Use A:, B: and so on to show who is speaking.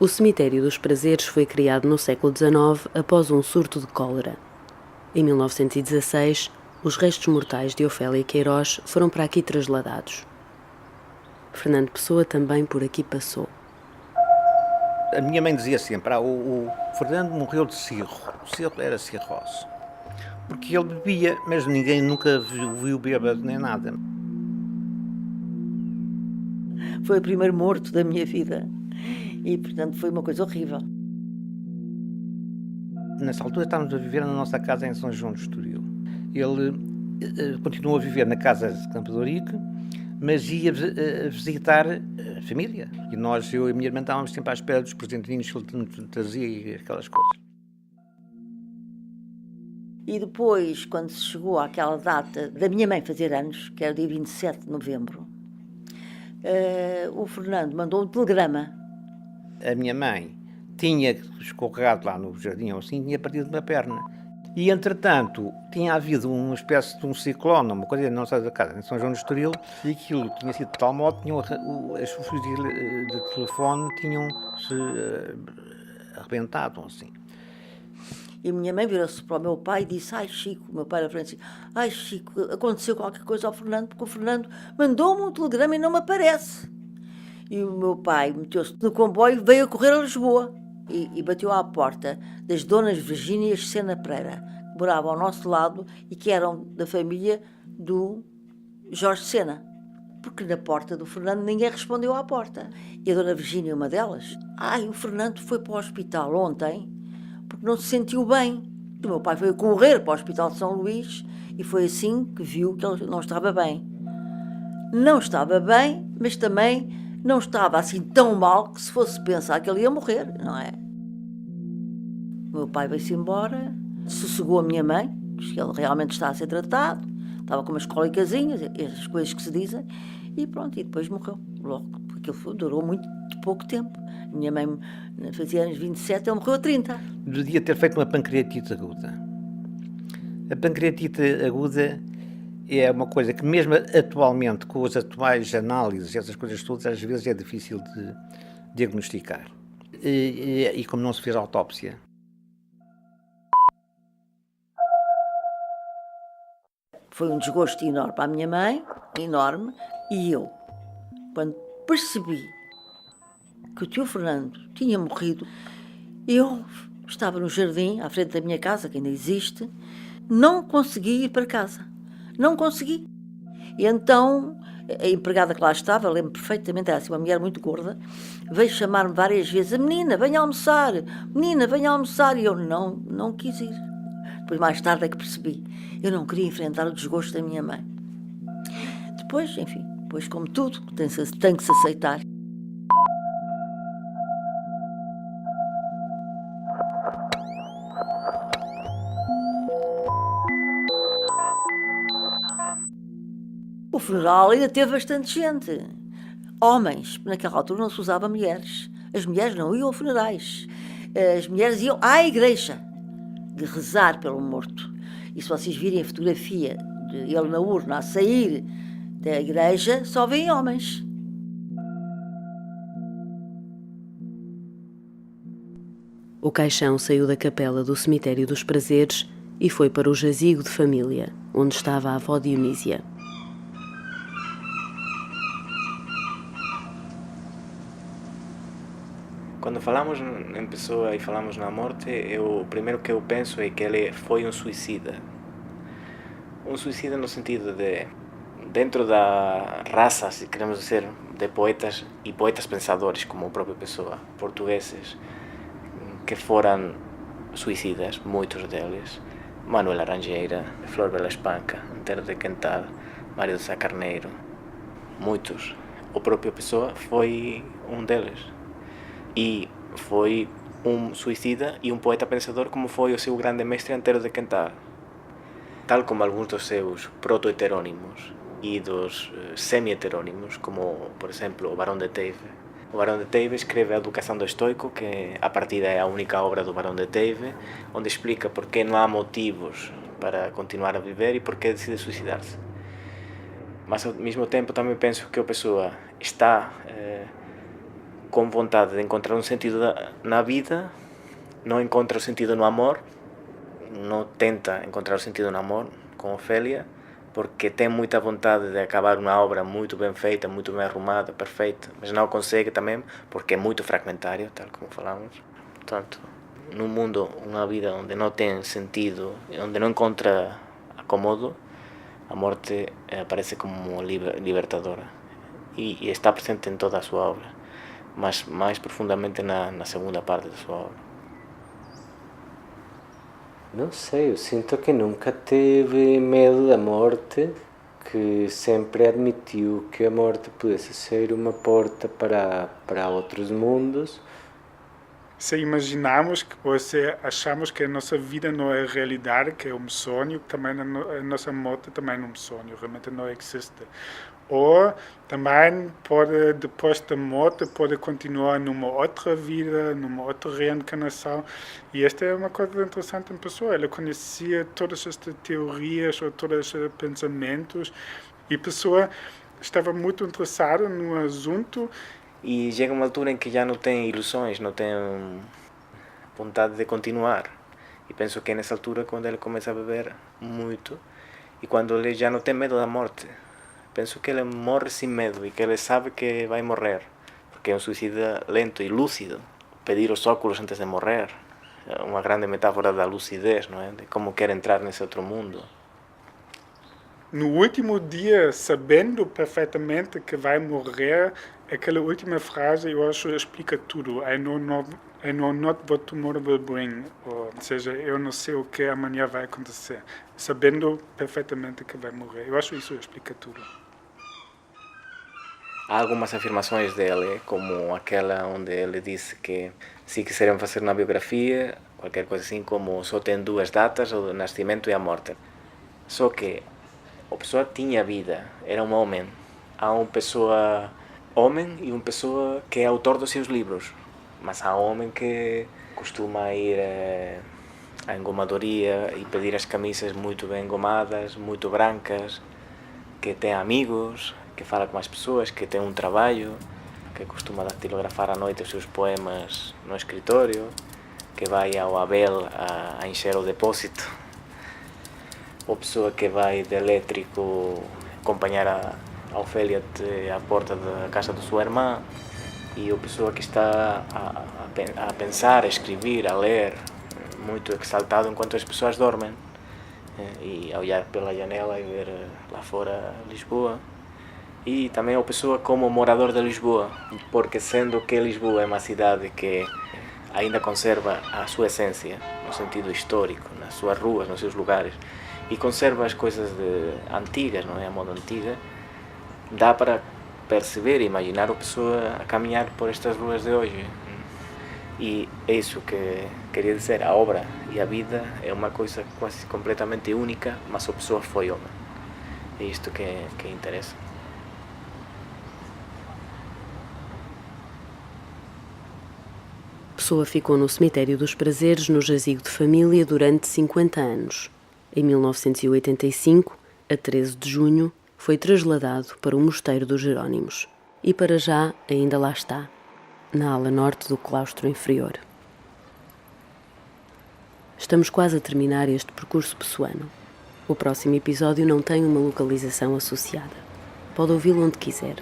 A: O Cemitério dos Prazeres foi criado no século XIX após um surto de cólera. Em 1916, os restos mortais de Ofélia Queiroz foram para aqui trasladados. Fernando Pessoa também por aqui passou.
B: A minha mãe dizia sempre, o Fernando morreu de cirro. O cirro era cirrose. Porque ele bebia, mas ninguém nunca viu bêbado nem nada.
C: Foi o primeiro morto da minha vida e, portanto, foi uma coisa horrível.
B: Nessa altura estávamos a viver na nossa casa em São João do Estoril. Ele continuou a viver na casa de Campo de Ourique, mas ia visitar a família. E nós, eu e a minha irmã, estávamos sempre à espera dos presentinhos que ele trazia e aquelas coisas.
C: E depois, quando se chegou àquela data da minha mãe fazer anos, que era o dia 27 de novembro, o Fernando mandou um telegrama.
B: A minha mãe tinha escorregado lá no jardim ou assim, tinha partido uma perna. E, entretanto, tinha havido uma espécie de um ciclone, uma coisa na nossa casa, em São João do Estoril, e aquilo tinha sido de tal modo que os fios de telefone tinham-se arrebentado, assim.
C: E a minha mãe virou-se para o meu pai e disse: ai, Chico, o meu pai era Francisco, ai, Chico, aconteceu qualquer coisa ao Fernando, porque o Fernando mandou-me um telegrama e não me aparece. E o meu pai meteu-se no comboio e veio a correr a Lisboa e bateu à porta das donas Virgínias Sena Pereira, que moravam ao nosso lado e que eram da família do Jorge Sena. Porque na porta do Fernando ninguém respondeu à porta. E a dona Virgínia, uma delas, ai, o Fernando foi para o hospital ontem porque não se sentiu bem. O meu pai foi a correr para o Hospital de São Luís e foi assim que viu que ele não estava bem. Não estava bem, mas também não estava assim tão mal que se fosse pensar que ele ia morrer, não é? O meu pai veio-se embora, sossegou a minha mãe, diz que ele realmente está a ser tratado, estava com umas cólicazinhas, essas coisas que se dizem, e pronto, e depois morreu logo, porque aquilo durou muito pouco tempo. A minha mãe fazia anos 27, ele morreu a 30.
B: Devia ter feito uma pancreatite aguda. A pancreatite aguda é uma coisa que mesmo atualmente, com as atuais análises, essas coisas todas, às vezes é difícil de diagnosticar. E como não se fez autópsia.
C: Foi um desgosto enorme para a minha mãe, enorme, e eu, quando percebi que o tio Fernando tinha morrido, eu estava no jardim, à frente da minha casa, que ainda existe, não consegui ir para casa. Não consegui. E então, a empregada que lá estava, lembro perfeitamente, era assim uma mulher muito gorda, veio chamar-me várias vezes: a menina, venha almoçar, menina, venha almoçar. E eu não quis ir. Depois, mais tarde, é que percebi. Eu não queria enfrentar o desgosto da minha mãe. Depois, enfim, depois, como tudo, tem que se aceitar. O funeral ainda teve bastante gente. Homens, naquela altura não se usava mulheres. As mulheres não iam a funerais. As mulheres iam à igreja de rezar pelo morto. E se vocês virem a fotografia de ele na urna a sair da igreja, só veem homens.
A: O caixão saiu da capela do Cemitério dos Prazeres e foi para o jazigo de família, onde estava a avó Dionísia.
D: Quando falamos em Pessoa e falamos na morte, o primeiro que eu penso é que ele foi um suicida. Um suicida no sentido de, dentro da raça, se queremos dizer, de poetas e poetas pensadores, como o próprio Pessoa, portugueses, que foram suicidas, muitos deles. Manuel Laranjeira, Flor Bela Espanca, Antero de Quental, Mário de Sá Carneiro, muitos. O próprio Pessoa foi um deles. E foi um suicida e um poeta pensador como foi o seu grande mestre Antero de Quental. Tal como alguns dos seus proto-heterónimos e dos semi-heterónimos, como, por exemplo, o Barão de Teive. O Barão de Teive escreve a Educação do Estoico, que a partida é a única obra do Barão de Teive, onde explica por que não há motivos para continuar a viver e por que decide suicidar-se. Mas ao mesmo tempo também penso que a pessoa está com vontade de encontrar um sentido na vida, não encontra o sentido no amor, não tenta encontrar o sentido no amor com Ofélia, porque tem muita vontade de acabar uma obra muito bem feita, muito bem arrumada, perfeita, mas não consegue também porque é muito fragmentário, tal como falamos. Portanto, num mundo, uma vida onde não tem sentido, onde não encontra acomodo, a morte aparece como libertadora e está presente em toda a sua obra, mas mais profundamente na segunda parte da sua obra.
E: Não sei, eu sinto que nunca teve medo da morte, que sempre admitiu que a morte pudesse ser uma porta para outros mundos.
F: Se imaginamos ou se achamos que a nossa vida não é realidade, que é um sonho, também a nossa morte também é um sonho, realmente não existe. Ou também pode, depois da morte, pode continuar numa outra vida, numa outra reencarnação. E esta é uma coisa interessante em pessoa. Ela conhecia todas estas teorias ou todos estes pensamentos e a pessoa estava muito interessada no assunto.
D: E chega uma altura em que já não tem ilusões, não tem vontade de continuar. E penso que é nessa altura quando ele começa a beber muito e quando ele já não tem medo da morte. Penso que ele morre sem medo e que ele sabe que vai morrer, porque é um suicida lento e lúcido. Pedir os óculos antes de morrer é uma grande metáfora da lucidez, não é? De como quer entrar nesse outro mundo.
F: No último dia, sabendo perfeitamente que vai morrer, aquela última frase, eu acho, explica tudo. I know not what tomorrow will bring. Ou seja, eu não sei o que amanhã vai acontecer. Sabendo perfeitamente que vai morrer. Eu acho que isso explica tudo.
D: Há algumas afirmações dele, como aquela onde ele disse que se quiserem fazer uma biografia, qualquer coisa assim, como só tem duas datas, o nascimento e a morte. Só que a pessoa tinha vida, era um homem. Há uma pessoa homem e uma pessoa que é autor dos seus livros. Mas há um homem que costuma ir à engomadoria e pedir as camisas muito bem engomadas, muito brancas, que tem amigos, que fala com as pessoas, que tem um trabalho, que costuma datilografar à noite os seus poemas no escritório, que vai ao Abel a encher o depósito, ou pessoa que vai de elétrico acompanhar a Ofélia até a porta da casa da sua irmã, e a pessoa que está a pensar, a escrever, a ler, muito exaltado enquanto as pessoas dormem, e a olhar pela janela e ver lá fora Lisboa. E também a pessoa como morador de Lisboa, porque sendo que Lisboa é uma cidade que ainda conserva a sua essência, no sentido histórico, nas suas ruas, nos seus lugares, e conserva as coisas antigas, não é? A moda antiga, dá para perceber e imaginar a pessoa a caminhar por estas ruas de hoje. E é isso que queria dizer, a obra e a vida é uma coisa quase completamente única, mas a pessoa foi homem. É isto que interessa.
A: Pessoa ficou no Cemitério dos Prazeres, no jazigo de família, durante 50 anos. Em 1985, a 13 de junho, foi trasladado para o Mosteiro dos Jerónimos. E para já ainda lá está, na ala norte do claustro inferior. Estamos quase a terminar este percurso pessoano. O próximo episódio não tem uma localização associada. Pode ouvi-lo onde quiser.